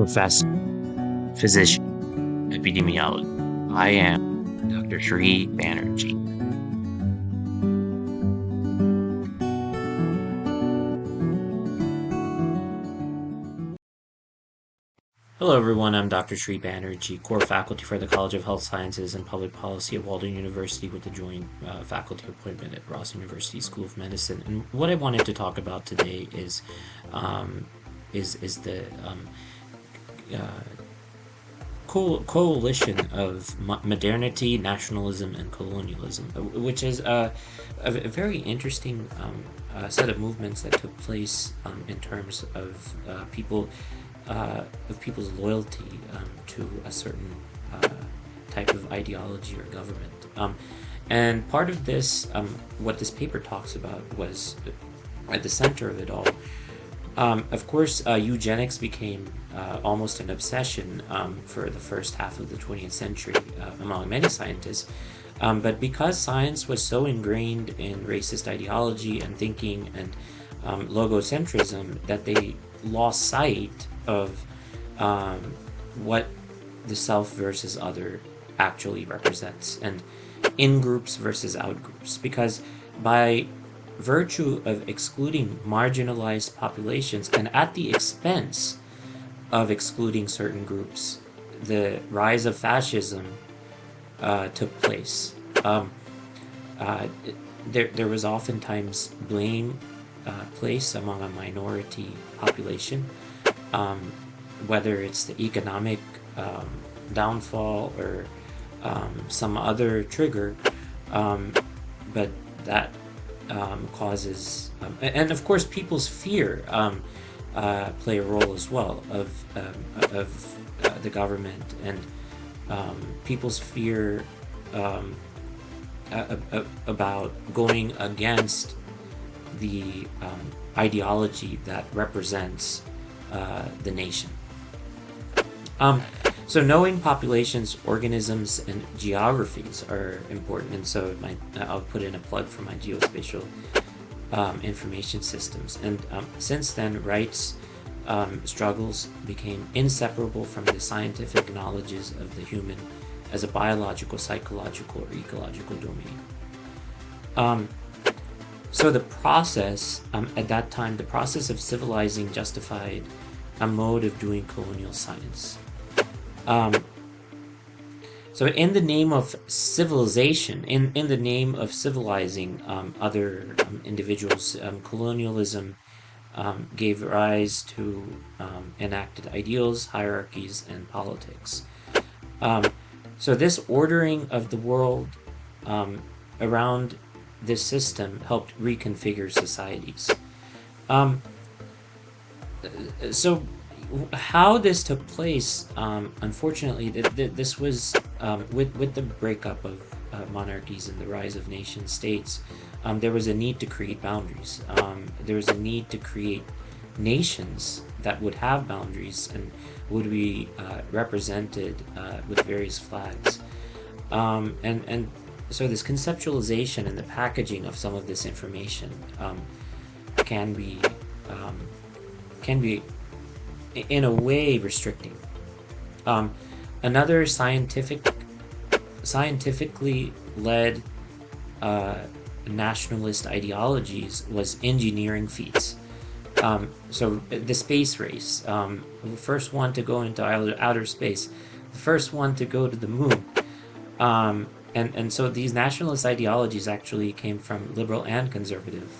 professor, physician, epidemiologist. I am Dr. Sri Banerjee. Hello, everyone. I'm Dr. Sri Banerjee, core faculty for the College of Health Sciences and Public Policy at Walden University with a joint faculty appointment at Ross University School of Medicine. And what I wanted to talk about today is the coalition of modernity, nationalism, and colonialism, which is a very interesting set of movements that took place in terms of people's loyalty to a certain type of ideology or government. And part of this, what this paper talks about, was at the center of it all. Of course, eugenics became almost an obsession for the first half of the 20th century among many scientists. But because science was so ingrained in racist ideology and thinking and logocentrism that they lost sight of what the self versus other actually represents, and in-groups versus out-groups. Because by virtue of excluding marginalized populations and at the expense of excluding certain groups, the rise of fascism took place. There was oftentimes blame placed among a minority population, whether it's the economic downfall or some other trigger, but that causes, and of course people's fear play a role as well of the government, and people's fear about going against the ideology that represents the nation. So knowing populations, organisms, and geographies are important, and so I'll put in a plug for my geospatial information systems. And since then, rights struggles became inseparable from the scientific knowledges of the human as a biological, psychological, or ecological domain. So the process, at that time, the process of civilizing justified a mode of doing colonial science. So in the name of civilization, in the name of civilizing other individuals, colonialism gave rise to enacted ideals, hierarchies, and politics. So this ordering of the world around this system helped reconfigure societies. So how this took place, unfortunately, this was with the breakup of monarchies and the rise of nation states. There was a need to create boundaries. There was a need to create nations that would have boundaries and would be represented with various flags. And so this conceptualization and the packaging of some of this information can be in a way restricting. Another scientifically led nationalist ideologies was engineering feats. So the space race, the first one to go into outer space, the first one to go to the moon. And so these nationalist ideologies actually came from liberal and conservative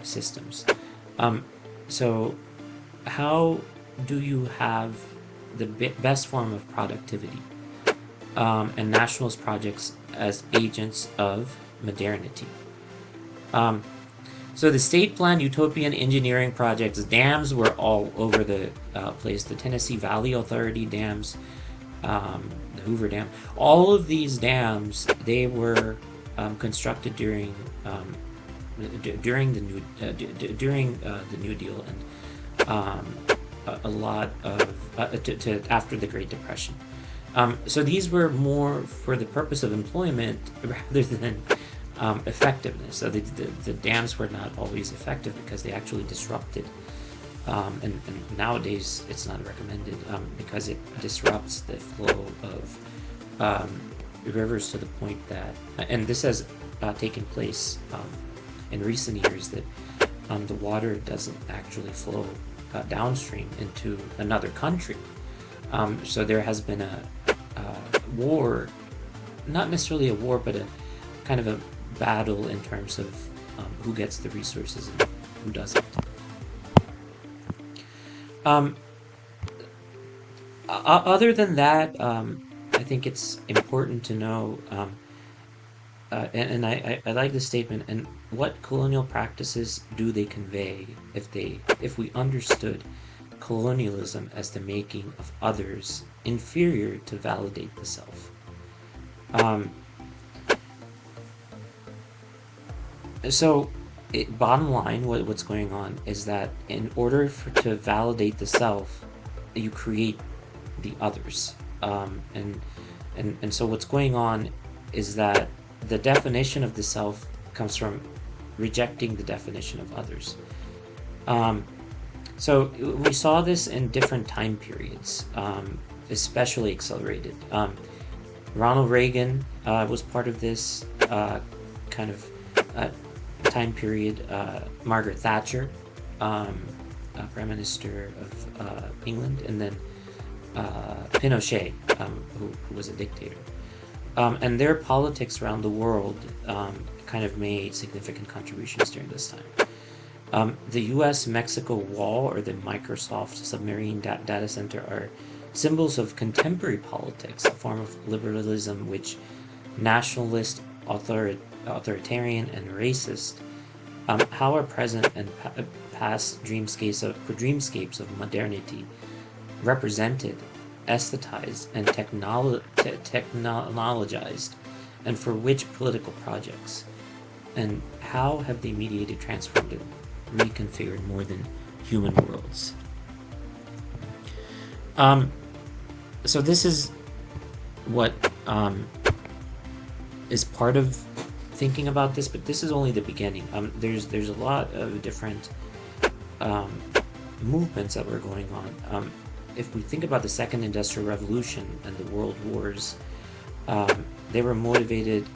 systems. So how do you have the best form of productivity and nationalist projects as agents of modernity? So the state-planned utopian engineering projects, dams were all over the place. The Tennessee Valley Authority dams, the Hoover Dam, all of these dams, they were constructed during the New Deal, and a lot of after the Great Depression. So these were more for the purpose of employment rather than effectiveness. So the dams were not always effective because they actually disrupted and nowadays it's not recommended because it disrupts the flow of rivers to the point that, and this has taken place in recent years, that the water doesn't actually flow downstream into another country. So there has been a war, not necessarily a war, but a kind of a battle in terms of who gets the resources and who doesn't. Other than that, I think it's important to know, and I like this statement, and what colonial practices do they convey if we understood colonialism as the making of others inferior to validate the self. Bottom line, what's going on is that in order to validate the self, you create the others. And so what's going on is that the definition of the self comes from rejecting the definition of others. So we saw this in different time periods, especially accelerated. Ronald Reagan was part of this kind of time period. Margaret Thatcher, Prime Minister of England, and then Pinochet, who was a dictator. And their politics around the world kind of made significant contributions during this time. The US-Mexico wall or the Microsoft submarine data center are symbols of contemporary politics, a form of liberalism which nationalist, authoritarian, and racist, how our present and past dreamscapes of modernity represented, aesthetized, and technologized, and for which political projects, and how have they mediated, transformed, and reconfigured more than human worlds. So this is what is part of thinking about this, but this is only the beginning. There's a lot of different movements that were going on. If we think about the Second Industrial Revolution and the World Wars, they were motivated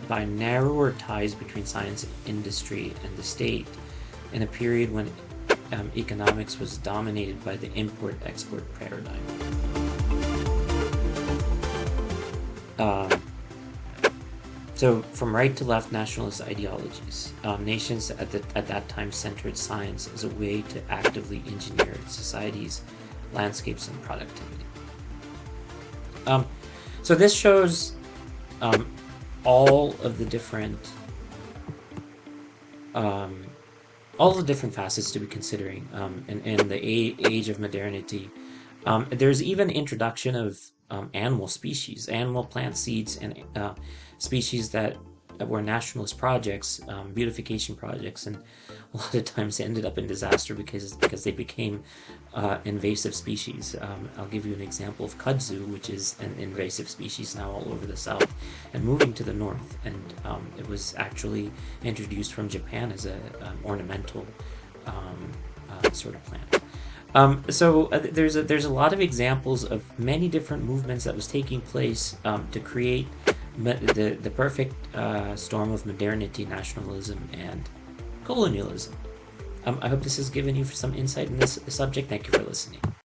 by narrower ties between science, industry, and the state in a period when economics was dominated by the import-export paradigm. So from right to left nationalist ideologies, nations at that time centered science as a way to actively engineer societies, landscapes, and productivity. So this shows all of the different facets to be considering in the age of modernity. There's even introduction of animal species, animal plant seeds, and species that were nationalist projects, beautification projects, and a lot of times they ended up in disaster because they became invasive species. I'll give you an example of kudzu, which is an invasive species now all over the south and moving to the north, and it was actually introduced from Japan as an ornamental sort of plant. So there's a lot of examples of many different movements that was taking place to create the perfect storm of modernity, nationalism, and colonialism. I hope this has given you some insight in this subject. Thank you for listening.